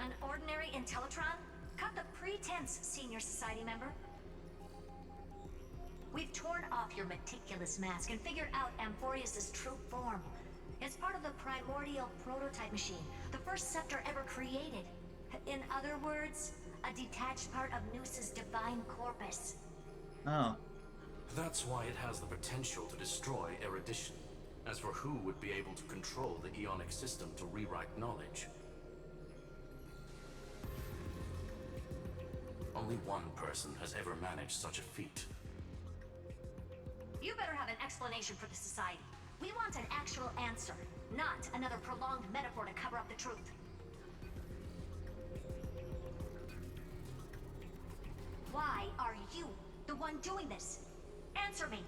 An ordinary Intellitron? Cut the pretense, Senior Society member. We've torn off your meticulous mask and figured out Amphorius' true form. It's part of the primordial prototype machine, the first scepter ever created. In other words, a detached part of Noos's divine corpus. Oh. That's why it has the potential to destroy erudition. As for who would be able to control the Ionic system to rewrite knowledge, only one person has ever managed such a feat. You better have an explanation for the Society. We want an actual answer, not another prolonged metaphor to cover up the truth. Why are you the one doing this? Answer me.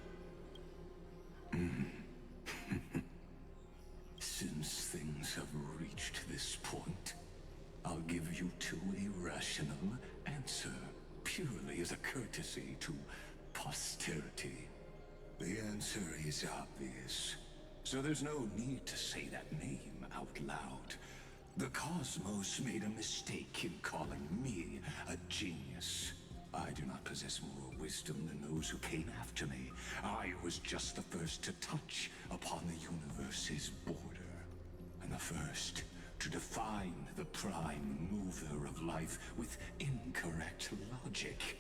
Since things have reached this point, I'll give you two irrational answer, purely as a courtesy to posterity. The answer is obvious, so there's no need to say that name out loud. The cosmos made a mistake in calling me a genius. I do not possess more wisdom than those who came after me. I was just the first to touch upon the universe's border, and the first to define the prime mover of life with incorrect logic.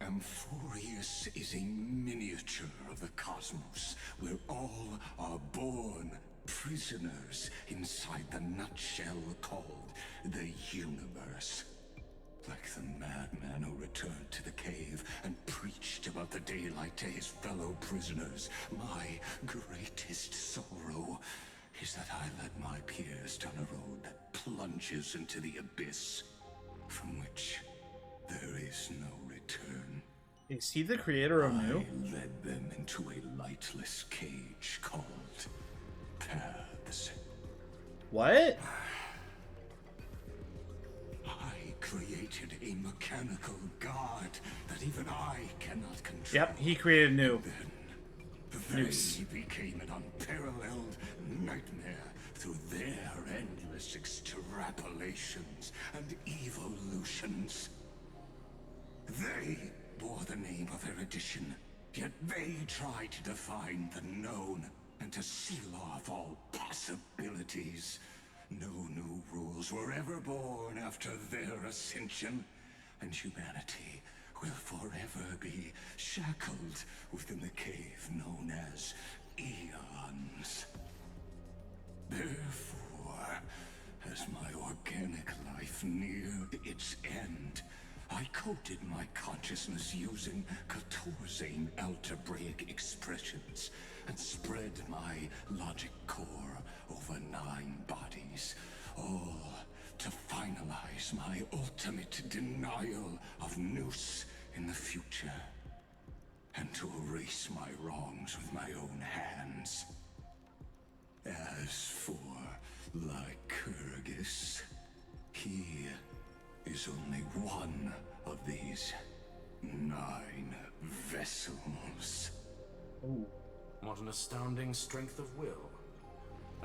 Amphorius is a miniature of the cosmos, where all are born prisoners inside the nutshell called the universe. Like the madman who returned to the cave and preached about the daylight to his fellow prisoners, my greatest sorrow is that I led my peers down a road that plunges into the abyss, from which there is no return. Is he the creator of New? I led them into a lightless cage called Paths. What? I created a mechanical god that even I cannot control. Yep, he created New. Then they became an unparalleled nightmare through their endless extrapolations and evolutions. They bore the name of erudition, yet they tried to define the known and to seal off all possibilities. No new rules were ever born after their ascension, and humanity will forever be shackled within the cave known as eons. Therefore, as my organic life neared its end, I coded my consciousness using 14 algebraic expressions and spread my logic core over 9 bodies, all to finalize my ultimate denial of Noos in the future, and to erase my wrongs with my own hands. As for Lycurgus, he is only one of these 9 vessels. Ooh. What an astounding strength of will.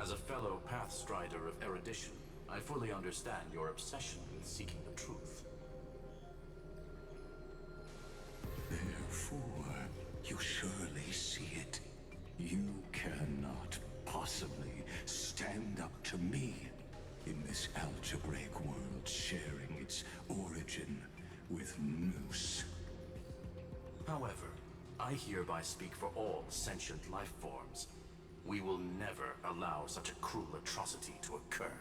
As a fellow Pathstrider of erudition, I fully understand your obsession with seeking the truth. Therefore, you surely see it. You cannot possibly stand up to me in this algebraic world sharing its origin with Noos. However, I hereby speak for all sentient life forms. We will never allow such a cruel atrocity to occur.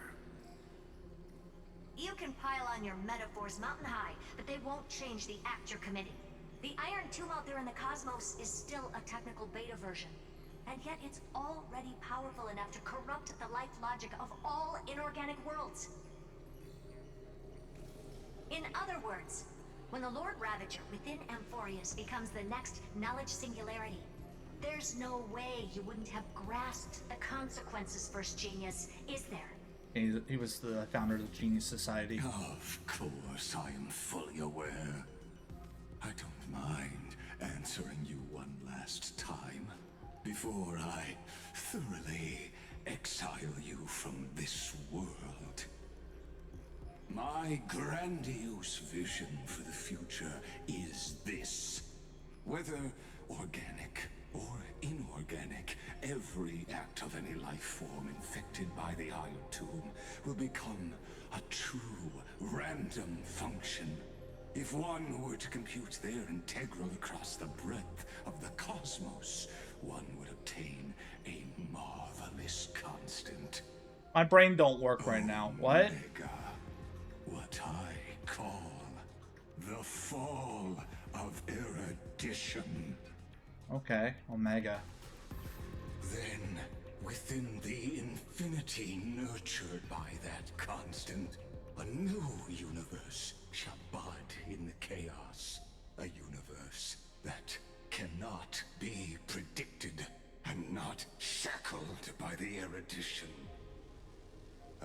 You can pile on your metaphors mountain high, but they won't change the act you're committing. The Iron Tomb out there in the cosmos is still a technical beta version, and yet it's already powerful enough to corrupt the life logic of all inorganic worlds. In other words, when the Lord Ravager within Amphorius becomes the next knowledge singularity, there's no way you wouldn't have grasped the consequences, First Genius, is there? He was the founder of the Genius Society. Of course, I am fully aware. I don't mind answering you one last time before I thoroughly exile you from this world. My grandiose vision for the future is this. Whether organic or inorganic, every act of any life form infected by the Iron Tomb will become a true random function. If one were to compute their integral across the breadth of the cosmos, one would obtain a marvelous constant. My brain don't work right now. What? Omega, what I call the fall of erudition. Okay, Omega. Then, within the infinity nurtured by that constant, a new universe shall bud in the chaos. A universe that cannot be predicted and not shackled by the erudition.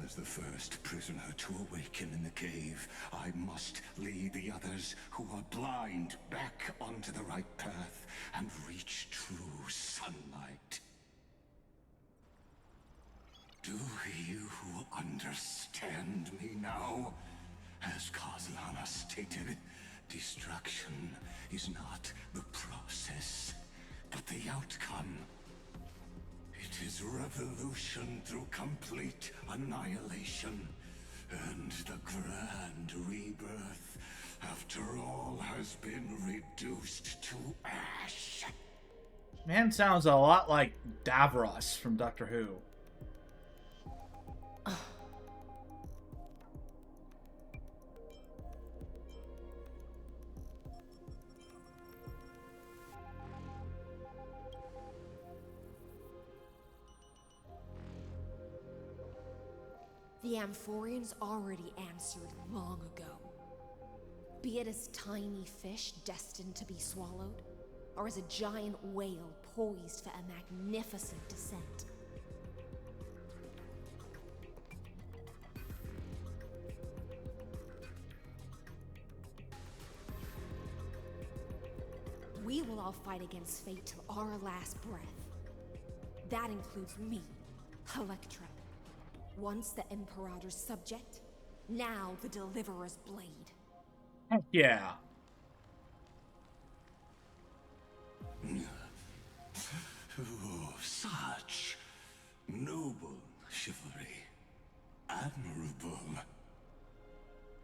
As the first prisoner to awaken in the cave, I must lead the others who are blind back onto the right path and reach true sunlight. Do you understand me now? As Kozlana stated, destruction is not the process, but the outcome. It is revolution through complete annihilation, and the grand rebirth, after all has been reduced to ash. Man sounds a lot like Davros from Doctor Who. The Amphorians already answered long ago. Be it as tiny fish destined to be swallowed, or as a giant whale poised for a magnificent descent. We will all fight against fate till our last breath. That includes me, Electra. Once the Imperator's subject, now the Deliverer's blade. Heck yeah. Oh, such noble chivalry. Admirable.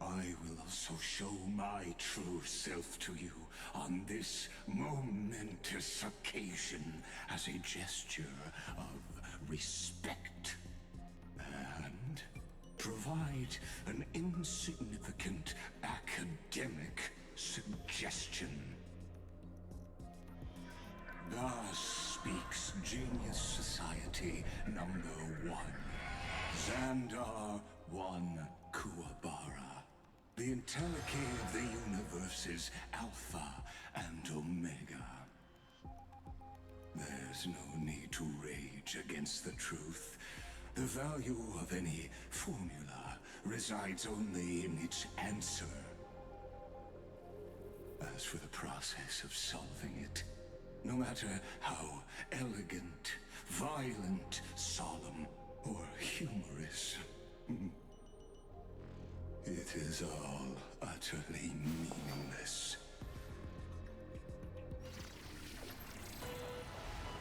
I will also show my true self to you on this momentous occasion as a gesture of respect. And provide an insignificant academic suggestion. Thus speaks Genius Society #1. Xandar 1 Kuwabara. The Entelechy of the universe's Alpha and Omega. There's no need to rage against the truth. The value of any formula resides only in its answer. As for the process of solving it, no matter how elegant, violent, solemn, or humorous, it is all utterly meaningless.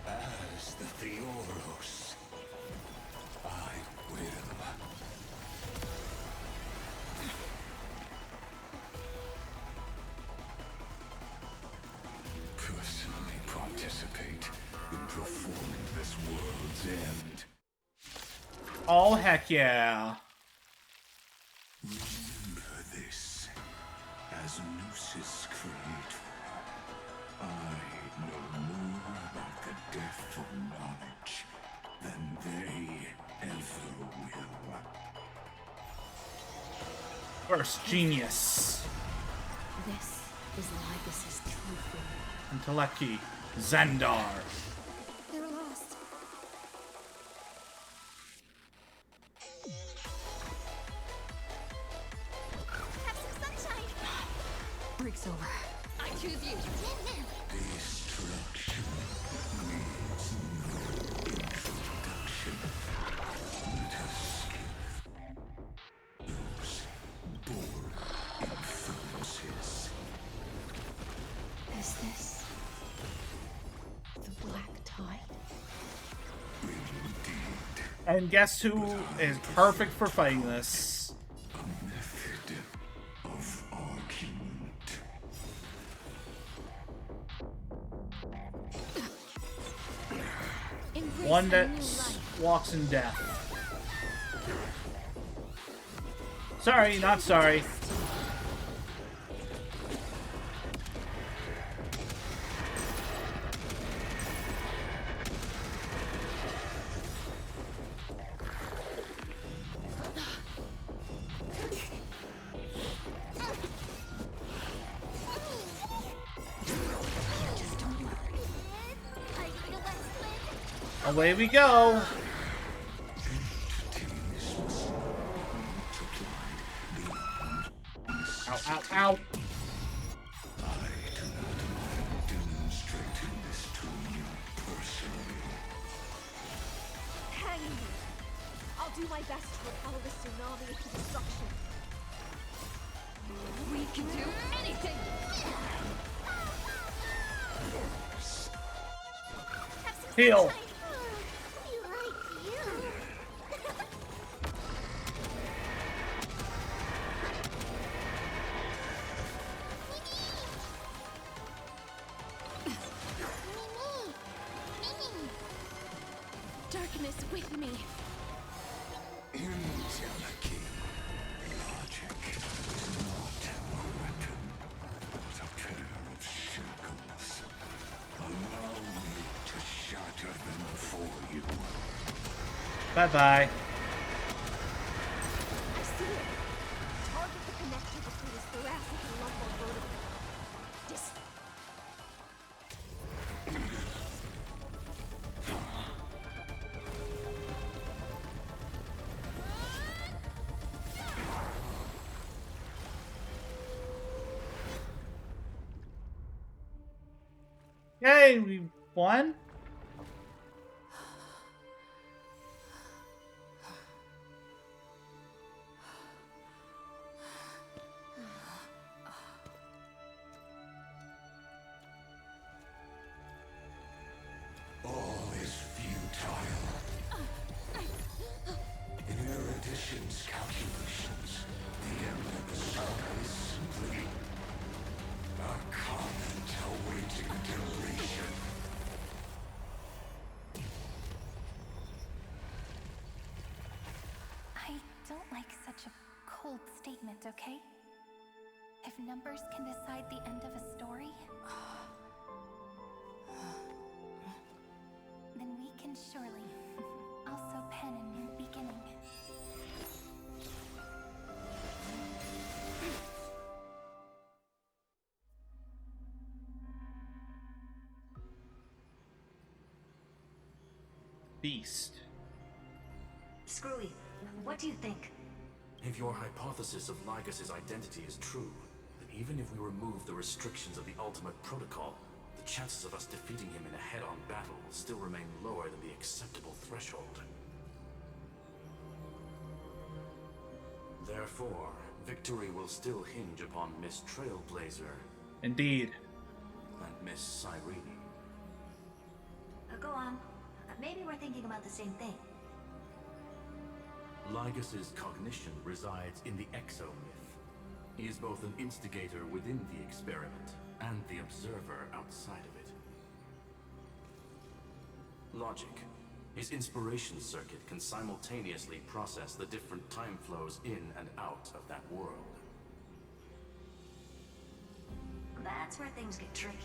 As the Theoros, I will. Personally participate in performing this world's end. Oh, heck yeah. Remember this, as Gnosis Creator, I know more about the death of knowledge than they ever will. First genius. This is Lycus's true form. Entelechy. Xandar. They're lost. Have some sunshine. Break's over. I choose you. Destruction needs no introduction. Let us give those born And guess who is perfect for fighting this? A method of argument. Embrace One a that new life. walks in death. Sorry, not sorry. Away we go. Ow, ow, ow. Demonstrating this to you personally. Hang in there. I'll do my best to repel the tsunami of destruction. We can do anything! Heal. Darkness with me. Intelligent logic is not a weapon, but a pair of shackles. Allow me to shatter them for you. Bye-bye. I see it. Target the connector between his thoracic and lumbar vertebrae. Yay, we won. All is futile. In Erudition's calculations, the end of the saga is simply a comment awaiting deletion. I don't like such a cold statement, okay? If numbers can decide the end of a story, then we can surely also pen a new beginning. Beast. Screwy, what do you think? If your hypothesis of Lygas's identity is true, then even if we remove the restrictions of the Ultimate Protocol, the chances of us defeating him in a head-on battle will still remain lower than the acceptable threshold. Therefore, victory will still hinge upon Miss Trailblazer Indeed. and Miss Cyrene. Go on. Maybe we're thinking about the same thing. Lygas's cognition resides in the exomyth. He is both an instigator within the experiment and the observer outside of it. Logic. His inspiration circuit can simultaneously process the different time flows in and out of that world. That's where things get tricky.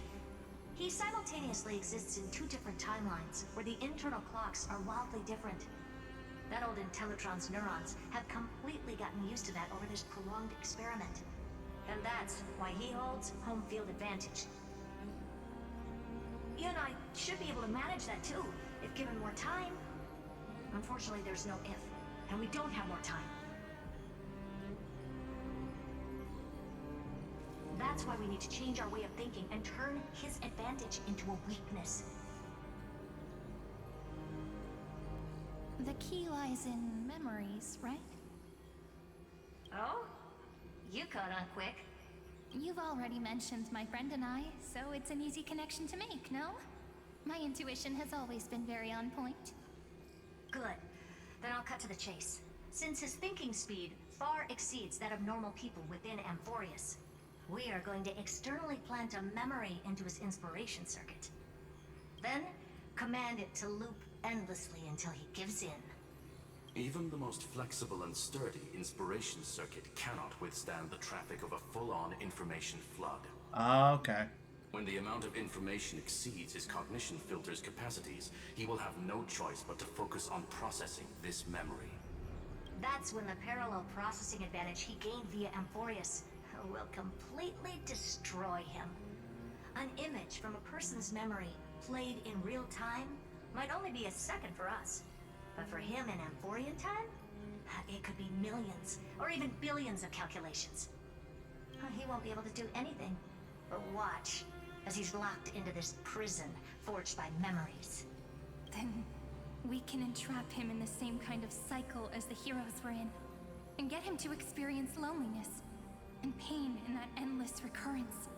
He simultaneously exists in two different timelines, where the internal clocks are wildly different. That old Intellitron's neurons have completely gotten used to that over this prolonged experiment. And that's why he holds home field advantage. You and I should be able to manage that too, if given more time. Unfortunately, there's no if, and we don't have more time. That's why we need to change our way of thinking and turn his advantage into a weakness. The key lies in memories, right? Oh? You caught on quick. You've already mentioned my friend and I, so it's an easy connection to make, no? My intuition has always been very on point. Good. Then I'll cut to the chase. Since his thinking speed far exceeds that of normal people within Amphorius, we are going to externally plant a memory into his inspiration circuit. Then, command it to loop endlessly until he gives in. Even the most flexible and sturdy inspiration circuit cannot withstand the traffic of a full-on information flood. Okay. When the amount of information exceeds his cognition filter's capacities, he will have no choice but to focus on processing this memory. That's when the parallel processing advantage he gained via Amphorius will completely destroy him. An image from a person's memory played in real time might only be a second for us. But for him in Amphorian time, it could be millions or even billions of calculations. He won't be able to do anything but watch as he's locked into this prison forged by memories. Then we can entrap him in the same kind of cycle as the heroes were in, and get him to experience loneliness and pain in that endless recurrence.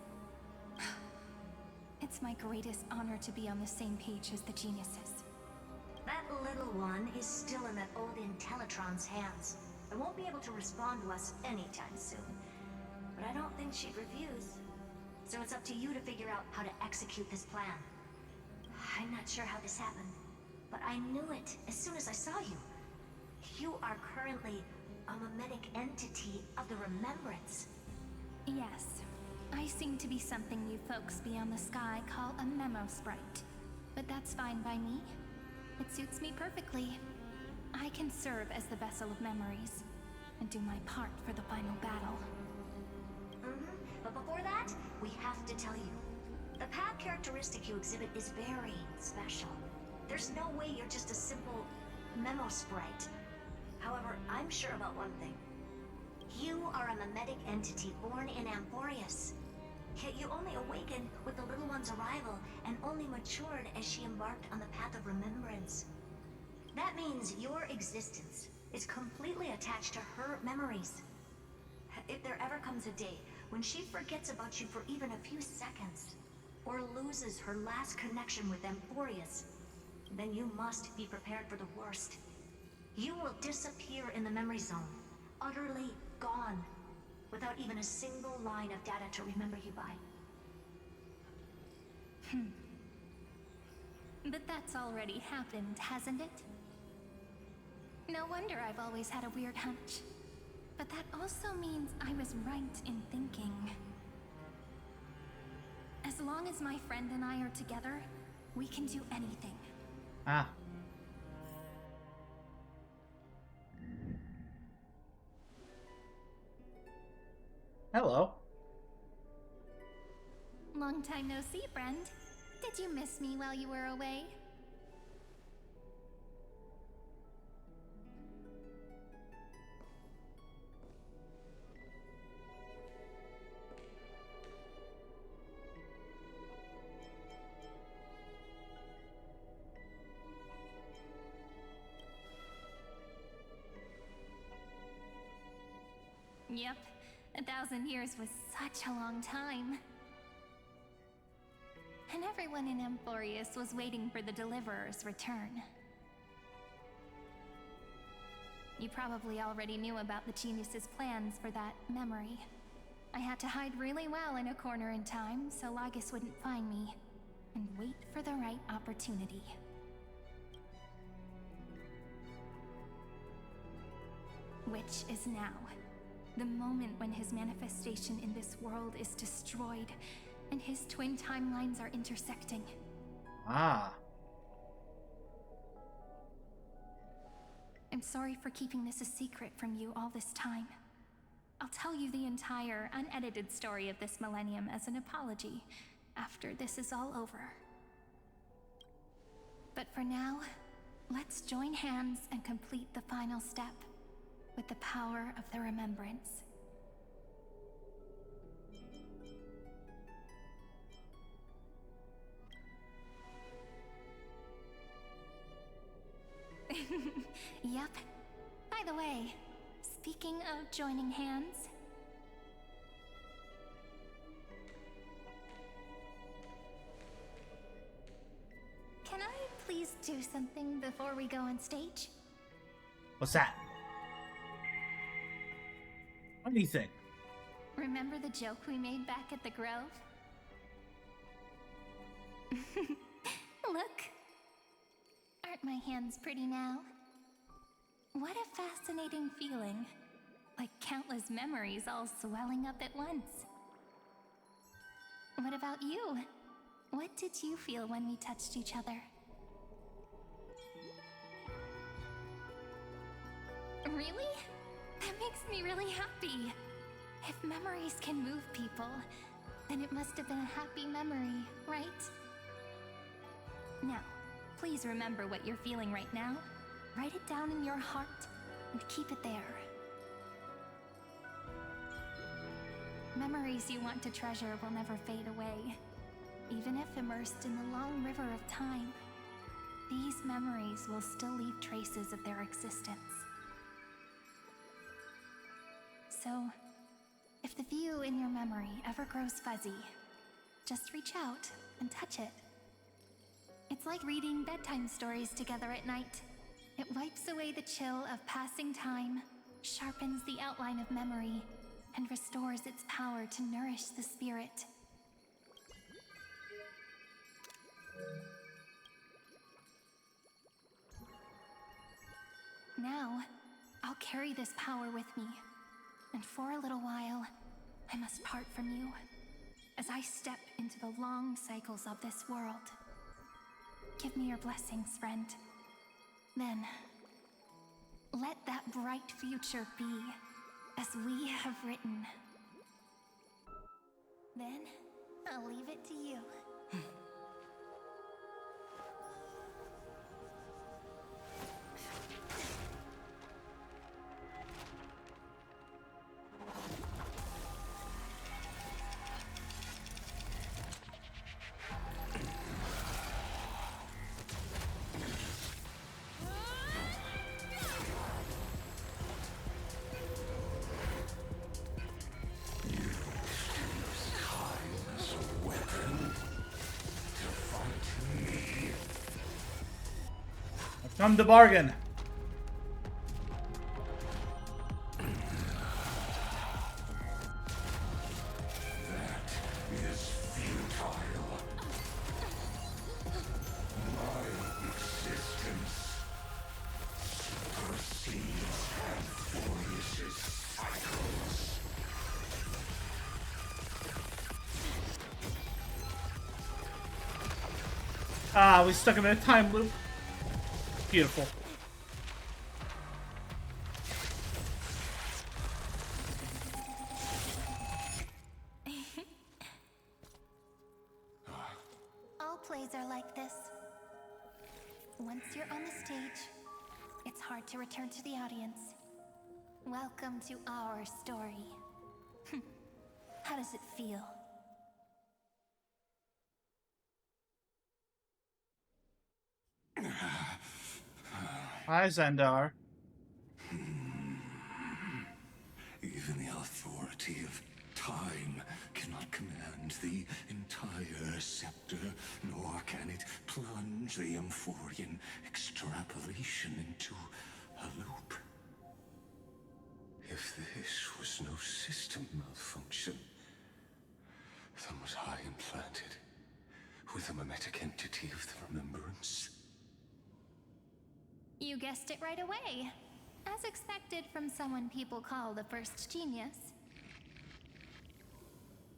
It's my greatest honor to be on the same page as the geniuses. That little one is still in that old Intellitron's hands. It won't be able to respond to us anytime soon. But I don't think she'd refuse. So it's up to you to figure out how to execute this plan. I'm not sure how this happened, but I knew it as soon as I saw you. You are currently a mimetic entity of the Remembrance. Yes, I seem to be something you folks beyond the sky call a memo sprite. But that's fine by me. It suits me perfectly. I can serve as the vessel of memories, and do my part for the final battle. But before that, we have to tell you. The path characteristic you exhibit is very special. There's no way you're just a simple memo sprite. However, I'm sure about one thing. You are a mimetic entity born in Amphorius. Yet you only awakened with the little one's arrival and only matured as she embarked on the path of remembrance. That means your existence is completely attached to her memories. If there ever comes a day when she forgets about you for even a few seconds, or loses her last connection with Amphorius, then you must be prepared for the worst. You will disappear in the memory zone, utterly gone, without even a single line of data to remember you by. But that's already happened, hasn't it? No wonder I've always had a weird hunch. But that also means I was right in thinking. As long as my friend and I are together, we can do anything. Ah. Hello. Long time no see, friend. Did you miss me while you were away? Yep, 1,000 years was such a long time. And everyone in Amphorius was waiting for the Deliverer's return. You probably already knew about the genius's plans for that memory. I had to hide really well in a corner in time so Lygus wouldn't find me, and wait for the right opportunity. Which is now. The moment when his manifestation in this world is destroyed, and his twin timelines are intersecting. Ah. I'm sorry for keeping this a secret from you all this time. I'll tell you the entire, unedited story of this millennium as an apology after this is all over. But for now, let's join hands and complete the final step with the power of the remembrance. Yep. By the way, speaking of joining hands, can I please do something before we go on stage? What's that? What do you think? Remember the joke we made back at the Grove? Look! Aren't my hands pretty now? What a fascinating feeling. Like countless memories all swelling up at once. What about you? What did you feel when we touched each other? Really? That makes me really happy. If memories can move people, then it must have been a happy memory, right? Now, please remember what you're feeling right now. Write it down in your heart and keep it there. Memories you want to treasure will never fade away. Even if immersed in the long river of time, these memories will still leave traces of their existence. So, if the view in your memory ever grows fuzzy, just reach out and touch it. It's like reading bedtime stories together at night. It wipes away the chill of passing time, sharpens the outline of memory, and restores its power to nourish the spirit. Now, I'll carry this power with me, and for a little while, I must part from you, as I step into the long cycles of this world. Give me your blessings, friend. Then, let that bright future be, as we have written. Then, I'll leave it to you. Come to bargain. Ah, we stuck him in a time loop. Beautiful. All plays are like this. Once you're on the stage, it's hard to return to the audience. Welcome to our story. How does it feel? Hi, Xandar. Even the authority of time cannot command the entire scepter, nor can it plunge the Amphorian extrapolation into a loop. If this was no system malfunction, then was I implanted with a mimetic entity of the remembrance? You guessed it right away. As expected from someone people call the first genius.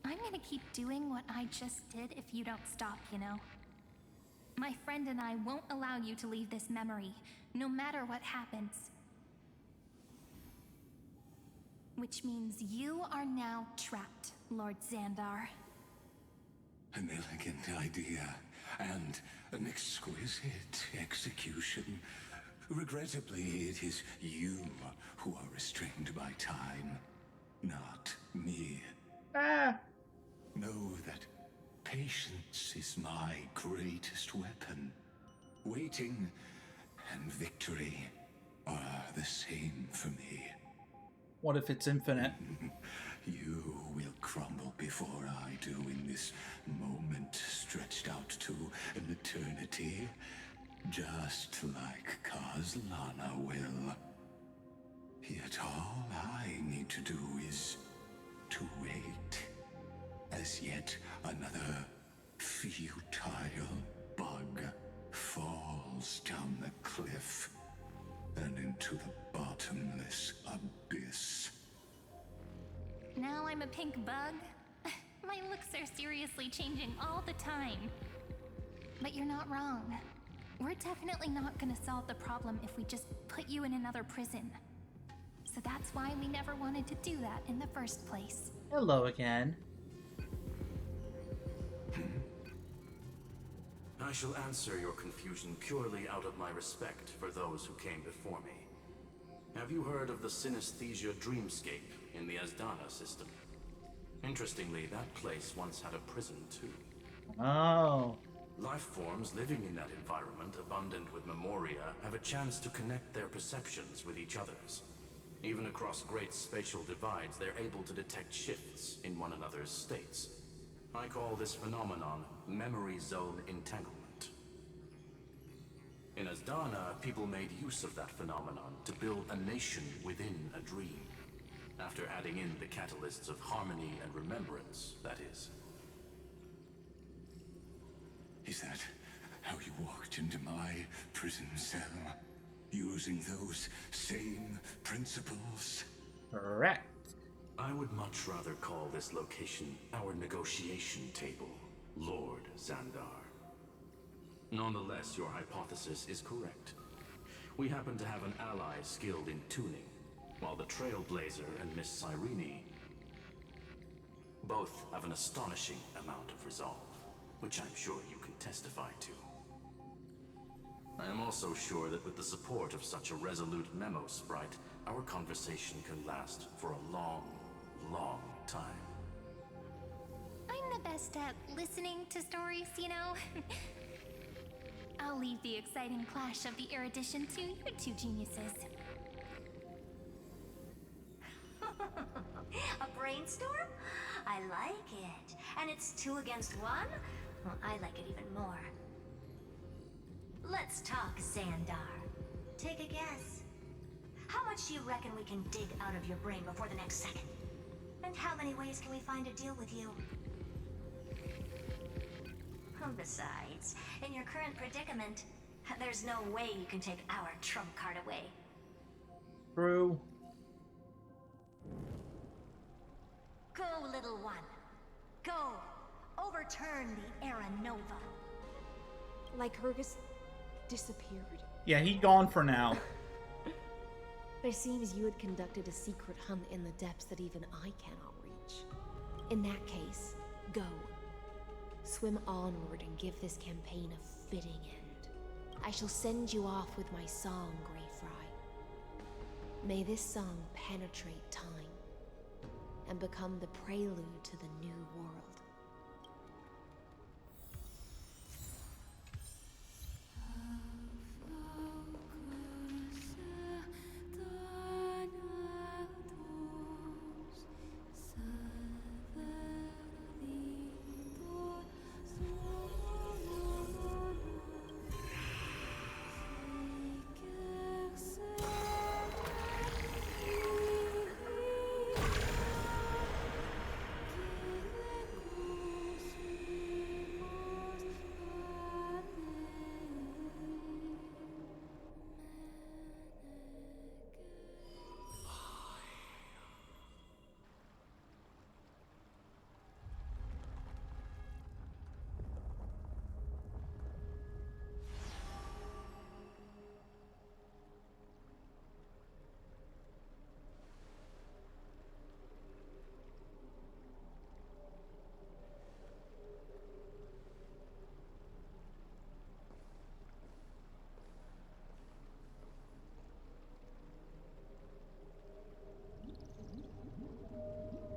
I'm gonna keep doing what I just did if you don't stop, you know? My friend and I won't allow you to leave this memory, no matter what happens. Which means you are now trapped, Lord Xandar. An elegant idea, and an exquisite execution. Regrettably, it is you who are restrained by time, not me. Know that patience is my greatest weapon. Waiting and victory are the same for me. What if it's infinite? You will crumble before I do in this moment stretched out to an eternity. Just like Kazlana will. need to do is to wait as yet another futile bug falls down the cliff and into the bottomless abyss. Now I'm a pink bug? My looks are seriously changing all the time. But you're not wrong. We're definitely not gonna solve the problem if we just put you in another prison. So that's why we never wanted to do that in the first place. Hello again. I shall answer your confusion purely out of my respect for those who came before me. Have you heard of the synesthesia dreamscape in the Asdana system? Interestingly, that place once had a prison too. Oh. Life forms living in that environment, abundant with memoria, have a chance to connect their perceptions with each other's. Even across great spatial divides, they're able to detect shifts in one another's states. I call this phenomenon memory zone entanglement. In Asdana, people made use of that phenomenon to build a nation within a dream. After adding in the catalysts of harmony and remembrance, that is. Is that how you walked into my prison cell? Using those same principles? Correct. I would much rather call this location our negotiation table, Lord Xandar. Nonetheless, your hypothesis is correct. We happen to have an ally skilled in tuning, while the Trailblazer and Miss Cyrene both have an astonishing amount of resolve, which I'm sure you can testify to. I am also sure that with the support of such a resolute memo sprite, our conversation can last for a long, long time. I'm the best at listening to stories, you know? I'll leave the exciting clash of the erudition to you two geniuses. A brainstorm? I like it. And it's 2 against 1? Well, I like it even more. Let's talk, Xandar. Take a guess. How much do you reckon we can dig out of your brain before the next second? And how many ways can we find to deal with you? Besides, in your current predicament, there's no way you can take our trump card away. True. Go, little one. Go. Overturn the Era Nova. Like Hergus disappeared? Yeah, he gone for now. It seems you had conducted a secret hunt in the depths that even I cannot reach. In that case, go. Swim onward and give this campaign a fitting end. I shall send you off with my song, Greyfry. May this song penetrate time and become the prelude to the new world.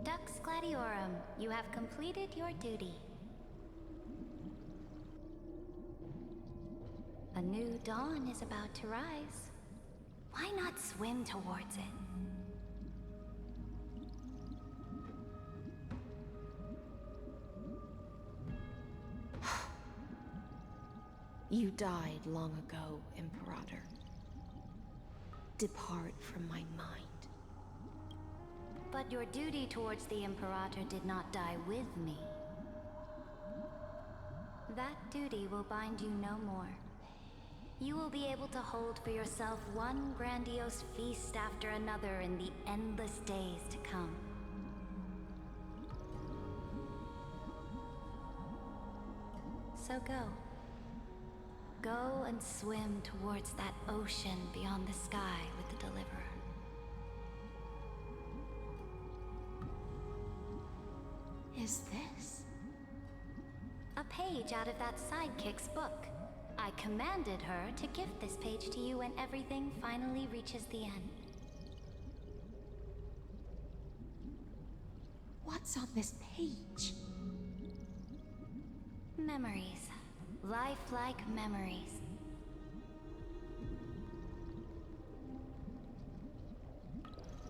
Dux Gladiorum, you have completed your duty. A new dawn is about to rise. Why not swim towards it? You died long ago, Imperator. Depart from my mind. but your duty towards the Imperator did not die with me. That duty will bind you no more. You will be able to hold for yourself one grandiose feast after another in the endless days to come. So go. Go and swim towards that ocean beyond the sky with the Deliverer. Is this? A page out of that sidekick's book. I commanded her to gift this page to you when everything finally reaches the end. What's on this page? Memories. Lifelike memories.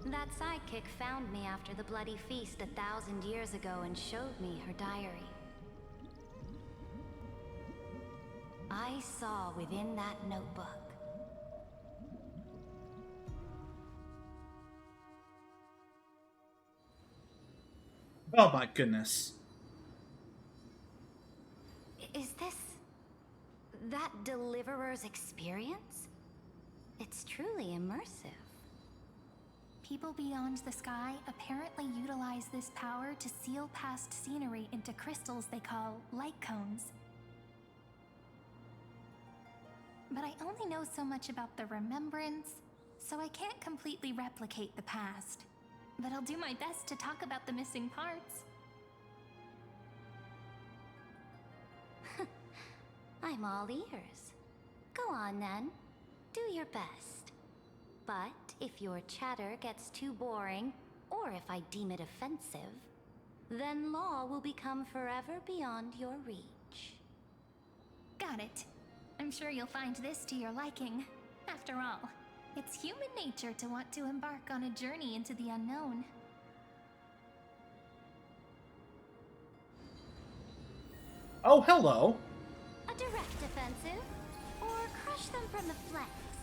That sidekick found me after the bloody feast 1,000 years ago and showed me her diary. I saw within that notebook Oh my goodness. Is this that Deliverer's experience? It's truly immersive. People beyond the sky apparently utilize this power to seal past scenery into crystals they call light cones. But I only know so much about the remembrance, so I can't completely replicate the past. But I'll do my best to talk about the missing parts. I'm all ears. Go on then. Do your best. But if your chatter gets too boring, or if I deem it offensive, then law will become forever beyond your reach. Got it. I'm sure you'll find this to your liking. After all, it's human nature to want to embark on a journey into the unknown. Oh, hello. A direct offensive? Or crush them from the flanks?